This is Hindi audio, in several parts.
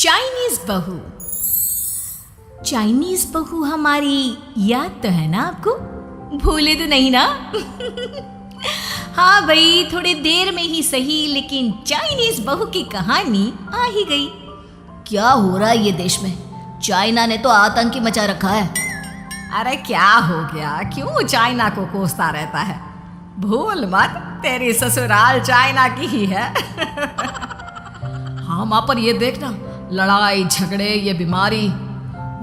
चाइनीज बहू। चाइनीज बहू हमारी याद तो है ना आपको? भूले तो नहीं ना? हाँ भाई, थोड़ी देर में ही सही, लेकिन चाइनीज बहू की कहानी आ ही गई। क्या हो रहा है ये देश में? चाइना ने तो आतंक ही मचा रखा है। अरे क्या हो गया, क्यों चाइना को कोसता रहता है? भूल मत, तेरी ससुराल चाइना की ही है। हाँ माँ, पर ये देखना, लड़ाई झगड़े, ये बीमारी,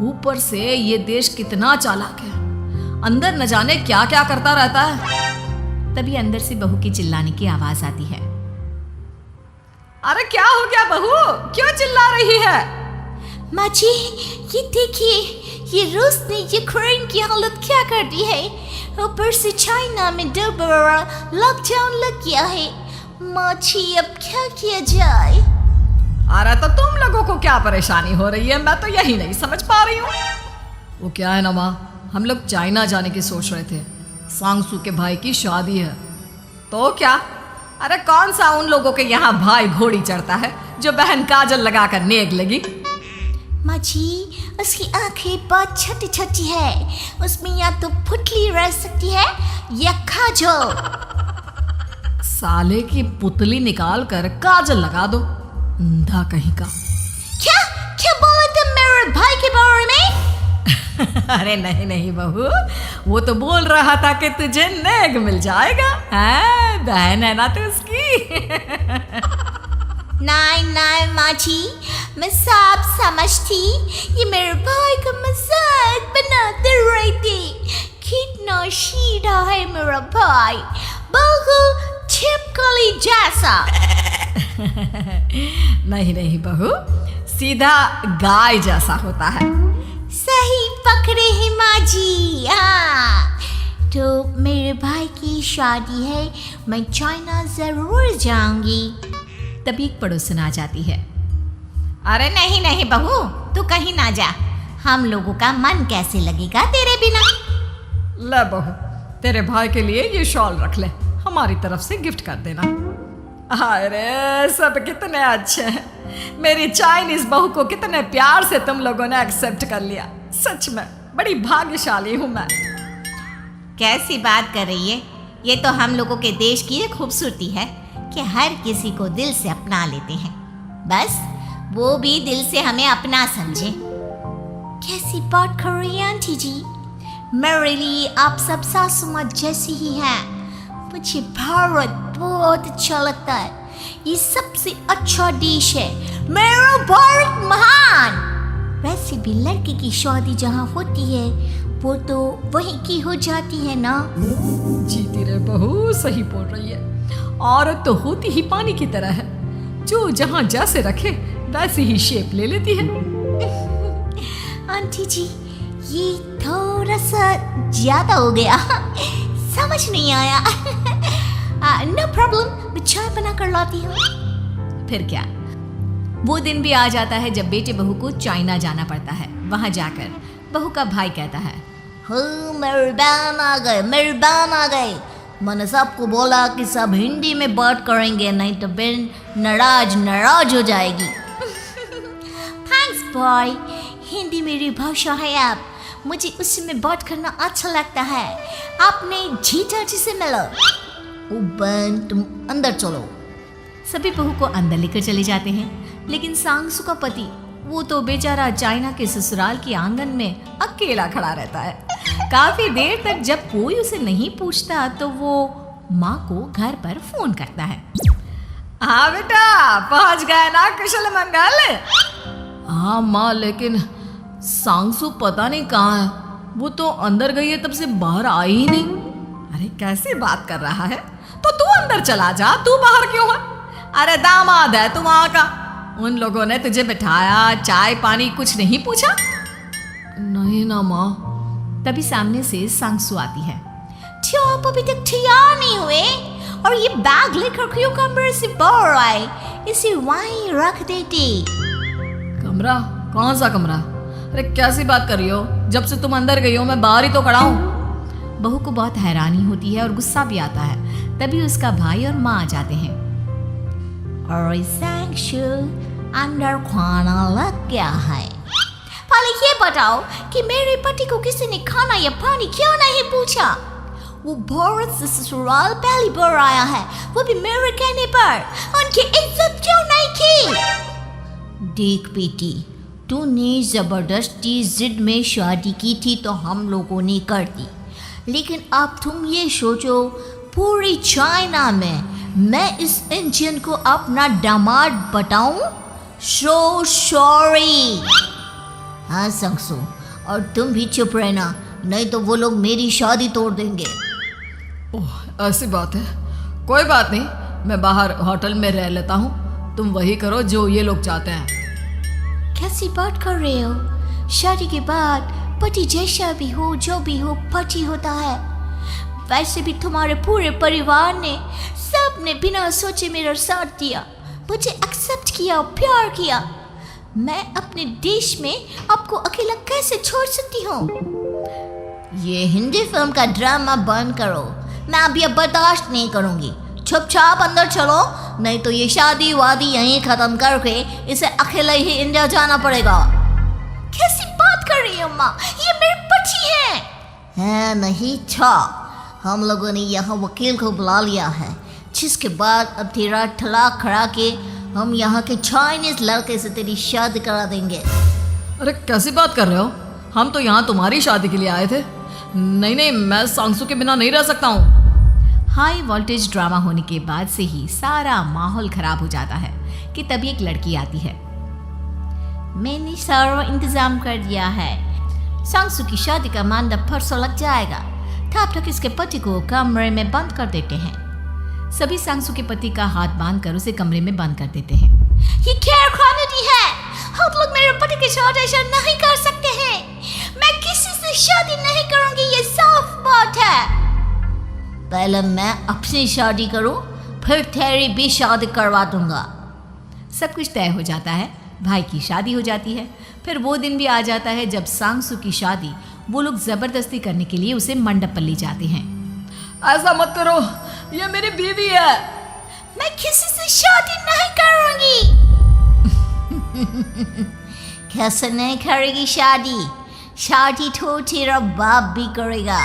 ऊपर से ये देश कितना चालाक है, अंदर न जाने क्या क्या करता रहता है। तभी अंदर से बहू की चिल्लाने की आवाज आती है। अरे क्या हो गया बहू, क्यों चिल्ला रही है? माँ जी, ये देखिए, ये रूस ने यूक्रेन की हालत क्या कर दी है। ऊपर से चाइना में 2 बड़ा लॉकडाउन लग गया है। माँ जी, अब क्या किया जाए? अरे तो तुम लोगों को क्या परेशानी हो रही है, मैं तो यही नहीं समझ पा रही हूँ। वो क्या है ना माँ, हम लोग चाइना जाने की सोच रहे थे, सांगसू के भाई की शादी है। तो क्या? अरे कौन सा उन लोगों के यहाँ भाई घोड़ी चढ़ता है जो बहन काजल लगाकर नेक लगी? माँ जी, उसकी आंखें बहुत छोटी छोटी है, उसमें या तो पुतली रह सकती है या काजल। साले की पुतली निकाल कर काजल लगा दो, अंधा कहीं का। क्या क्या बोला तुम मेरे भाई के बारे में? अरे नहीं नहीं बहू, वो तो बोल रहा था कि तुझे नेक मिल जाएगा। हाँ, बहन है ना तू उसकी। नहीं नहीं माँ जी, मैं सब समझती, ये मेरे भाई का मजाक बनाते रहते। कितना सीधा है मेरा भाई, बिल्कुल छिपकली जैसा। नहीं नहीं बहू, सीधा गाय जैसा होता है। सही पकड़े हैं माँ जी। हाँ, तो मेरे भाई की शादी है, मैं चाइना जरूर जाऊंगी। तभी एक पड़ोसन आ जाती है। अरे नहीं नहीं बहू, तू कहीं ना जा, हम लोगों का मन कैसे लगेगा तेरे बिना। ले बहू, तेरे भाई के लिए ये शॉल रख ले, हमारी तरफ से गिफ्ट कर देना। अरे सब कितने अच्छे हैं, मेरी चाइनीज बहू को कितने प्यार से तुम लोगों ने एक्सेप्ट कर लिया। सच में बड़ी भाग्यशाली हूँ मैं। कैसी बात कर रही है? ये तो हम लोगों के देश की एक खूबसूरती है कि हर किसी को दिल से अपना लेते हैं, बस वो भी दिल से हमें अपना समझे। कैसी बात कर रही है आंटी जी? मेरे लिए आप सब सासू माँ जैसी ही हैं। मुझे भारत बहुत अच्छा लगता है, ये सबसे अच्छा देश है, मेरा भारत महान। वैसे भी लड़की की शादी जहाँ होती है वो तो वहीं की हो जाती है ना। जीती रे बहू, सही बोल रही है। औरत तो होती ही पानी की तरह है, जो जहाँ जैसे रखे वैसी ही शेप ले लेती है। आंटी जी, ये थोड़ा सा ज्यादा हो गया, समझ नहीं आया। नो प्रॉब्लम, मैं चाय बना कर लाती हूँ। फिर क्या, वो दिन भी आ जाता है जब बेटे बहू को चाइना जाना पड़ता है। वहां जाकर बहू का भाई कहता है, मेहरबान आ गए, मेहरबान आ गए। मैंने सबको बोला कि सब हिंदी में बात करेंगे, नहीं तो बहन नाराज हो जाएगी। थैंक्स बॉय, हिंदी मेरी भाषा है, आप मुझे उसमें बात करना अच्छा लगता है। आपने जीजा जी से मिलो। ओ बहन, तुम अंदर चलो। सभी बहू को अंदर लेकर चले जाते हैं, लेकिन सांगसू का पति, वो तो बेचारा चाइना के ससुराल के आंगन में अकेला खड़ा रहता है। काफी देर तक जब कोई उसे नहीं पूछता तो वो माँ को घर पर फोन करता है। हाँ बेटा, पहुंच गए ना कुशल मंगल? हाँ माँ, लेकिन सांगसू पता नहीं कहाँ है, वो तो अंदर गई है, तब से बाहर आई ही नहीं। अरे कैसी बात कर रहा है, तो तू अंदर चला जा, तू बाहर क्यों है? अरे दामाद है तू वहां का, उन लोगों ने तुझे बिठाया, चाय पानी कुछ नहीं पूछा? नहीं ना माँ। तभी सामने से सांगसू आती है। क्यों आप अभी तक तैयार नहीं हुए? और ये बैग लेकर क्यों कमरे से बाहर आए? इसे वहीं रख देते। कमरा? कौन सा कमरा? अरे कैसी बात कर रही हो, जब से तुम अंदर गई हो मैं बाहर ही तो खड़ा हूँ। बहू को बहुत हैरानी होती है और गुस्सा भी आता है। तभी उसका भाई और माँ आ जाते हैं। और सांगसू, अंदर खाना लग गया है। पहले ये बताओ कि मेरे पति को किसी ने खाना या पानी क्यों नहीं पूछा? वो भारत से ससुराल पहली बार आया है, वो भी मेरे कहने पर। उनकी इज्जत क्यों नहीं की? देख बेटी, तूने जबरदस्ती जिद में शादी की थी तो हम लोगों ने कर दी, लेकिन अब तुम ये सोचो, पूरी चाइना में मैं इस इंडियन को अपना दामाद बताऊं? So sorry. हाँ संगसू, और तुम भी चुप रहना, नहीं तो वो लोग मेरी शादी तोड़ देंगे। ओह, ऐसी बात है। कोई बात नहीं, मैं बाहर होटल में रह लेता हूँ, तुम वही करो जो ये लोग चाहते हैं। कैसी बात कर रहे हो? शादी के बाद पति जैसा भी हो, जो भी हो, पति होता है। वैसे भी तुम्हारे पूरे परिवार ने, सबने बिना सोचे मेरा साथ दिया, मुझे एक्सेप्ट किया, प्यार किया। मैं अपने देश में आपको अकेला कैसे छोड़ सकती हूँ? ये हिंदी फिल्म का ड्रामा बंद करो, मैं अभी अब बर्दाश्त नहीं करूँगी। चुपचाप अंदर चलो, नहीं तो ये शादी वादी यहीं खत्म करके इसे अकेले ही इंडिया जाना पड़ेगा। कैसी बात कर रही हो माँ? ये मेरे पति हैं। नहीं था, हम लोगों ने यहाँ वकील को बुला लिया है, जिसके बाद अब तेरा तलाक करा के हम यहाँ के चाइनीज लड़के से तेरी शादी करा देंगे। अरे कैसी बात कर रहे हो? हम तो यहाँ तुम्हारी शादी के लिए आए थे। नहीं, मैं सांगसू के बिना नहीं रह सकता हूँ। हाई वोल्टेज ड्रामा होने के बाद से ही सारा माहौल खराब हो जाता है कि तभी एक लड़की आती है। मैंने सारा इंतजाम कर दिया है, सांगसू की शादी का मंडप परसों लग जाएगा। तब तक इसके पति को कमरे में बंद कर देते हैं। सभी सांगसू के पति का हाथ बांधकर उसे कमरे में बंद कर देते हैं। ये क्या कानूनी है? आप लोग मेरे पति के साथ ऐसा नहीं कर सकते हैं। मैं किसी से शादी नहीं करूंगी, ये साफ बात है। पहले मैं अपनी शादी करूं, फिर तेरी भी शादी करवा दूंगा। सब कुछ तय हो जाता है, भाई की शादी हो जाती है। फिर वो दिन भी आ जाता है जब सांगसू की शादी वो लोग जबरदस्ती करने के लिए उसे मंडप पर ले जाते हैं। ऐसा मत करो, ये मेरी बीवी है। मैं किसी से शादी नहीं करूंगी। कैसे नहीं करेगी शादी? शादी तो तेरा बाप भी करेगा।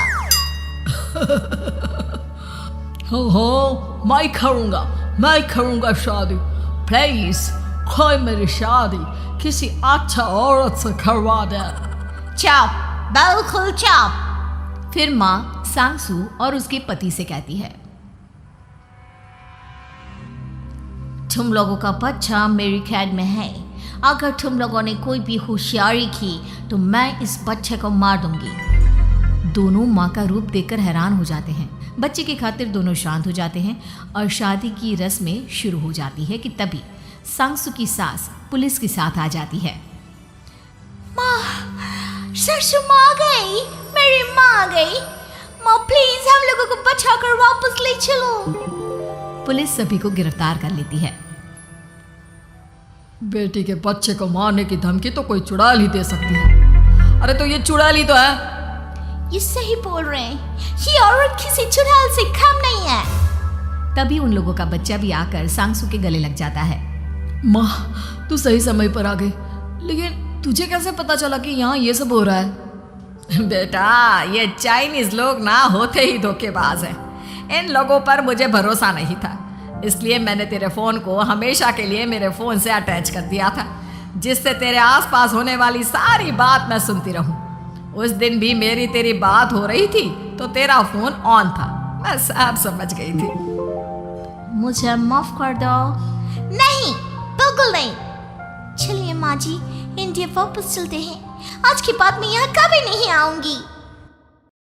हो, मैं करूंगा शादी। प्लीज कोई मेरी शादी किसी अच्छा औरत से करवा दे। चुप, बिल्कुल चुप। फिर माँ सांगसू और उसके पति से कहती है, तुम लोगों का बच्चा मेरी कैद में है। अगर तुम लोगों ने कोई भी होशियारी की तो मैं इस बच्चे को मार दूंगी। दोनों माँ का रूप देखकर हैरान हो जाते हैं। बच्चे की खातिर दोनों शांत हो जाते हैं और शादी की रस्में शुरू हो जाती है कि तभी सांगसू की सास पुलिस के साथ आ जाती है। माँ, सरसू माँ आ गई, मेरी माँ आ गई। माँ प्लीज हम लोगों को बचाकर वापस ले चलो। पुलिस सभी को गिरफ्तार कर लेती है। बेटी के बच्चे को मारने की धमकी तो कोई चुड़ैल ही दे सकती है। अरे तो ये चुड़ैल ही तो है। ये सही बोल रहे हैं, ये औरत किसी चुड़ैल से कम नहीं है। तभी उन लोगों का बच्चा भी आकर सांगसू के गले लग जाता है। माँ, तू सही समय पर आ गई, लेकिन तुझे कैसे पता चला कि यहाँ ये सब हो रहा है? बेटा, ये चाइनीज लोग ना होते ही धोखेबाज हैं। इन लोगों पर मुझे भरोसा नहीं था, इसलिए मैंने तेरे फ़ोन को हमेशा के लिए मेरे फ़ोन से अटैच कर दिया था, जिससे तेरे आसपास होने वाली सारी बात मैं सुनती रहूं। उस दिन भी मेरी तेरी बात हो रही थी तो तेरा फ़ोन ऑन था, मैं सब समझ गई थी। मुझे माफ कर दो। नहीं, बिल्कुल नहीं। चलिए माँ जी, इंडिया वापस चलते हैं। आज के बाद मैं यहाँ कभी नहीं आऊंगी।